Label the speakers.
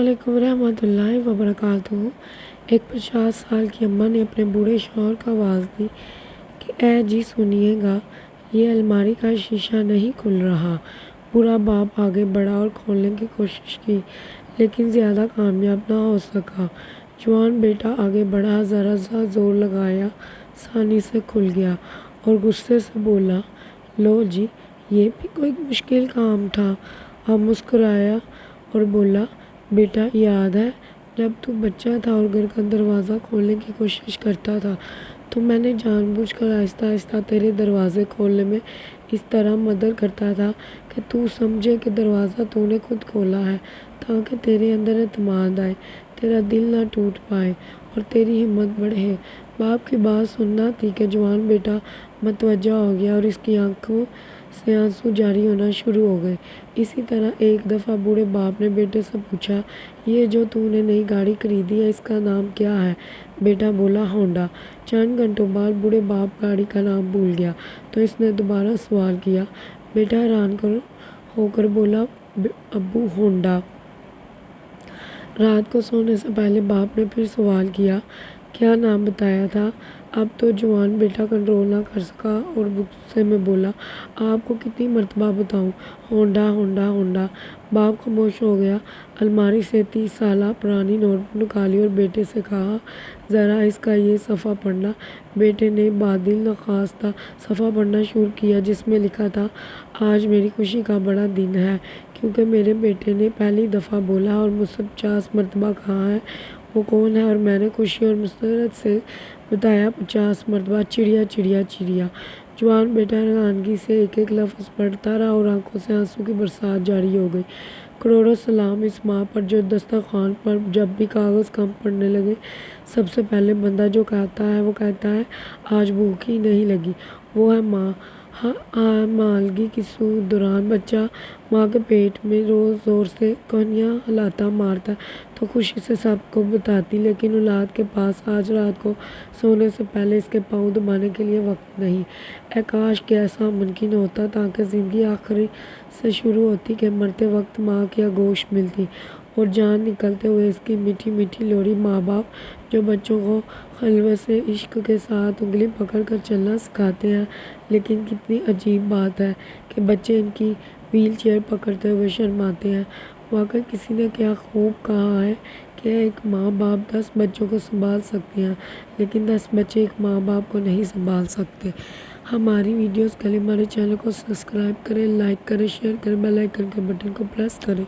Speaker 1: अस्सलामुअलैकुम रहमतुल्लाहि वबरकातुहू। एक 50 साल की अम्मा ने अपने बूढ़े शौहर को आवाज़ दी कि ए जी सुनिएगा, ये अलमारी का शीशा नहीं खुल रहा। बूढ़ा बाप आगे बढ़ा और खोलने की कोशिश की, लेकिन ज़्यादा कामयाब ना हो सका। जवान बेटा आगे बढ़ा, ज़रा सा जोर लगाया, आसानी से खुल गया और गुस्से से बोला, लो जी, ये भी कोई मुश्किल काम था। अब मुस्कुराया और बोला, बेटा याद है जब तू बच्चा था और घर का दरवाज़ा खोलने की कोशिश करता था तो मैंने जानबूझकर आहिस्ता आहिस्ता तेरे दरवाज़े खोलने में इस तरह मदद करता था कि तू समझे कि दरवाज़ा तूने खुद खोला है, ताकि तेरे अंदर एतमाद आए, तेरा दिल ना टूट पाए और तेरी हिम्मत बढ़े। बाप की बात सुनना थी कि जवान बेटा मतवज्जा हो गया और इसकी आंखों से आंसू जारी होना शुरू हो गए। इसी तरह एक दफ़ा बूढ़े बाप ने बेटे से पूछा, ये जो तूने नई गाड़ी खरीदी है इसका नाम क्या है? बेटा बोला, होंडा। चंद घंटों बाद बूढ़े बाप गाड़ी का नाम भूल गया तो इसने दोबारा सवाल किया। बेटा हैरान होकर बोला, अब्बू होंडा। रात को सोने से पहले बाप ने फिर सवाल किया, क्या नाम बताया था? अब तो जवान बेटा कंट्रोल ना कर सका और गुस्से में बोला, आपको कितनी मर्तबा बताऊं, होंडा होंडा होंडा। बाप खामोश हो गया। अलमारी से 30 साल पुरानी नोटबुक निकाली और बेटे से कहा, ज़रा इसका ये सफ़ा पढ़ना। बेटे ने बादिल नखास्ता सफ़ा पढ़ना शुरू किया, जिसमें लिखा था, आज मेरी खुशी का बड़ा दिन है क्योंकि मेरे बेटे ने पहली दफ़ा बोला और मुझसे 50 मरतबा कहा है वो कौन है, और मैंने खुशी और मुस्तरद से बताया 50 मरतबा, चिड़िया चिड़िया चिड़िया। जवान बेटा हैरानगी से एक एक लफ्ज़ पढ़ता रहा और आंखों से आंसू की बरसात जारी हो गई। करोड़ों सलाम इस माँ पर जो दस्तरखान पर जब भी कागज़ कम पड़ने लगे सबसे पहले बंदा जो कहता है वो कहता है, आज भूख ही नहीं लगी। वो है माँ। हाँ, मालगी की सूद दौरान बच्चा माँ के पेट में रोज़ ज़ोर से कहानियाँ हलाता मारता तो खुशी से सबको बताती, लेकिन औलाद के पास आज रात को सोने से पहले इसके पाँव दबाने के लिए वक्त नहीं। काश कि ऐसा मुमकिन होता ताकि ज़िंदगी आखिरी से शुरू होती कि मरते वक्त माँ की आगोश मिलती और जान निकलते हुए इसकी मीठी मीठी लोरी। माँ बाप जो बच्चों को खलवत से इश्क के साथ उंगली पकड़ कर चलना सिखाते हैं, लेकिन कितनी अजीब बात है कि बच्चे इनकी व्हील चेयर पकड़ते हुए शर्माते हैं। वाकई किसी ने क्या खूब कहा है कि एक माँ बाप 10 बच्चों को संभाल सकते हैं, लेकिन 10 बच्चे एक माँ बाप को नहीं संभाल सकते। हमारी वीडियोस के लिए हमारे चैनल को सब्सक्राइब करें, लाइक करें, शेयर करें, बेल आइकन के बटन को प्रेस करें।